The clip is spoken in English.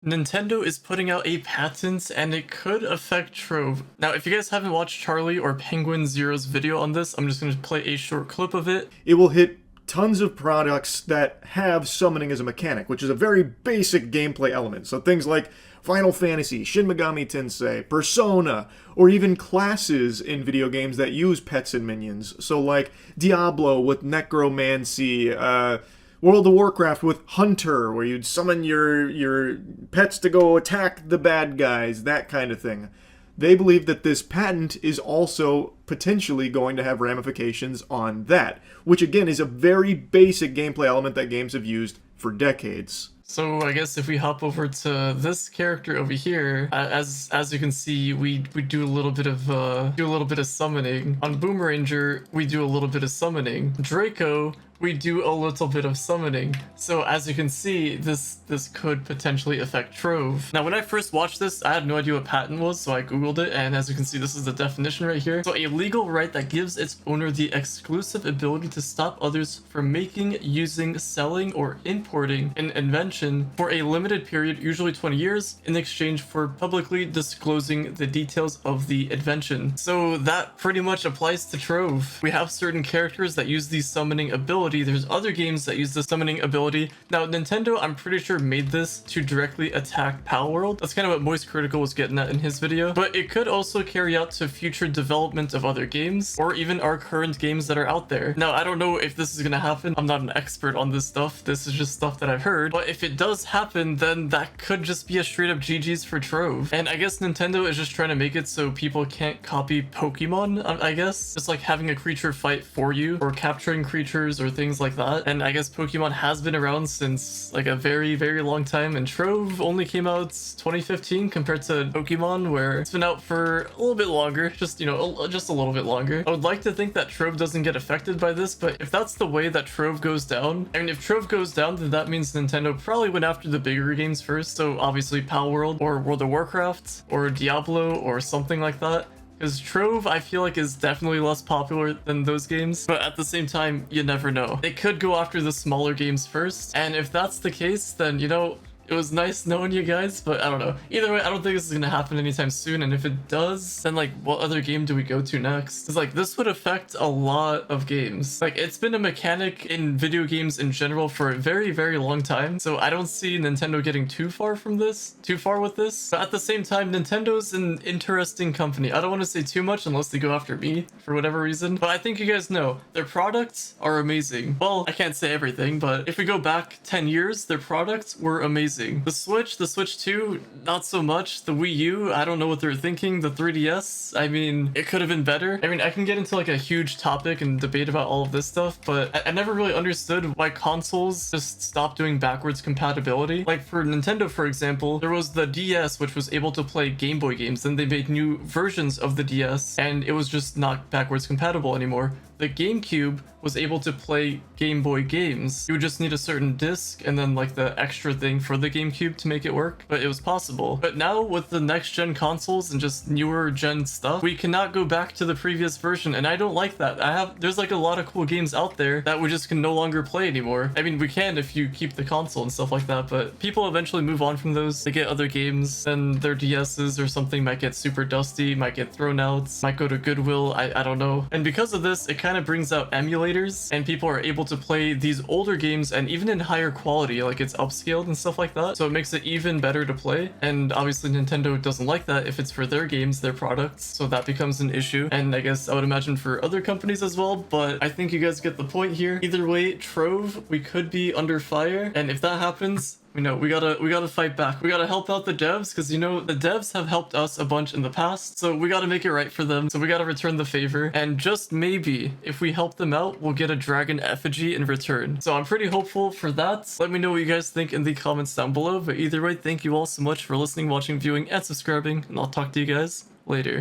Nintendo is putting out a patent and it could affect Trove. Now, if you guys haven't watched Charlie or Penguin Zero's video on this, I'm just going to play a short clip of it. It will hit tons of products that have summoning as a mechanic, which is a very basic gameplay element. So things like Final Fantasy, Shin Megami Tensei, Persona, or even classes in video games that use pets and minions. So like Diablo with Necromancy, World of Warcraft with Hunter, where you'd summon your pets to go attack the bad guys, that kind of thing. They believe that this patent is also potentially going to have ramifications on that, which again is a very basic gameplay element that games have used for decades. So I guess if we hop over to this character over here, as you can see, we do a little bit of summoning. On Boomeranger, we do a little bit of summoning. Draco, we do a little bit of summoning. So as you can see, this could potentially affect Trove. Now, when I first watched this, I had no idea what patent was, so I googled it, and as you can see, this is the definition right here. So a legal right that gives its owner the exclusive ability to stop others from making, using, selling, or importing an invention for a limited period, usually 20 years, in exchange for publicly disclosing the details of the invention. So that pretty much applies to Trove. We have certain characters that use the summoning ability. There's other games that use the summoning ability. Now, Nintendo, I'm pretty sure, made this to directly attack Palworld. That's kind of what Moist Critical was getting at in his video. But it could also carry out to future development of other games, or even our current games that are out there. Now, I don't know if this is gonna happen. I'm not an expert on this stuff. This is just stuff that I've heard. But if it does happen, then that could just be a straight up GG's for Trove. And I guess Nintendo is just trying to make it so people can't copy Pokemon, I guess. Just like having a creature fight for you, or capturing creatures, or things like that. And I guess Pokemon has been around since like a very, very long time, and Trove only came out 2015 compared to Pokemon, where it's been out for a little bit longer, just, you know, just a little bit longer. I would like to think that Trove doesn't get affected by this, but if that's the way that Trove goes down, and if Trove goes down, then that means Nintendo probably went after the bigger games first, so obviously Palworld, or World of Warcraft, or Diablo, or something like that. Because Trove, I feel like, is definitely less popular than those games, but at the same time, you never know. They could go after the smaller games first, and if that's the case, then, you know, it was nice knowing you guys, but I don't know. Either way, I don't think this is gonna happen anytime soon, and if it does, then like, what other game do we go to next? Because like, this would affect a lot of games. Like, it's been a mechanic in video games in general for a very, very long time, so I don't see Nintendo getting too far with this. But at the same time, Nintendo's an interesting company. I don't want to say too much unless they go after me for whatever reason, but I think you guys know, their products are amazing. Well, I can't say everything, but if we go back 10 years, their products were amazing. The Switch 2, not so much. The Wii U, I don't know what they're thinking. The 3DS, I mean, it could have been better. I mean, I can get into like a huge topic and debate about all of this stuff, but I never really understood why consoles just stopped doing backwards compatibility. Like for Nintendo, for example, there was the DS, which was able to play Game Boy games. Then they made new versions of the DS, and it was just not backwards compatible anymore. The GameCube was able to play Game Boy games. You would just need a certain disc and then like the extra thing for the GameCube to make it work, but it was possible. But now with the next gen consoles and just newer gen stuff, we cannot go back to the previous version, and I don't like that. There's like a lot of cool games out there that we just can no longer play anymore. I mean, we can if you keep the console and stuff like that, but people eventually move on from those. They get other games, then their DSs or something might get super dusty, might get thrown out, might go to Goodwill, I don't know. And because of this, it kind of brings out emulators, and people are able to play these older games, and even in higher quality, like it's upscaled and stuff like that, so it makes it even better to play. And obviously Nintendo doesn't like that if it's for their games, their products, so that becomes an issue, and I guess I would imagine for other companies as well. But I think you guys get the point here. Either way, Trove, we could be under fire, and if that happens, we know we gotta fight back. We gotta help out the devs, because, you know, the devs have helped us a bunch in the past, so we gotta make it right for them. So we gotta return the favor, and just maybe if we help them out, we'll get a dragon effigy in return. So I'm pretty hopeful for that. Let me know what you guys think in the comments down below. But either way, thank you all so much for listening, watching, viewing, and subscribing, and I'll talk to you guys later.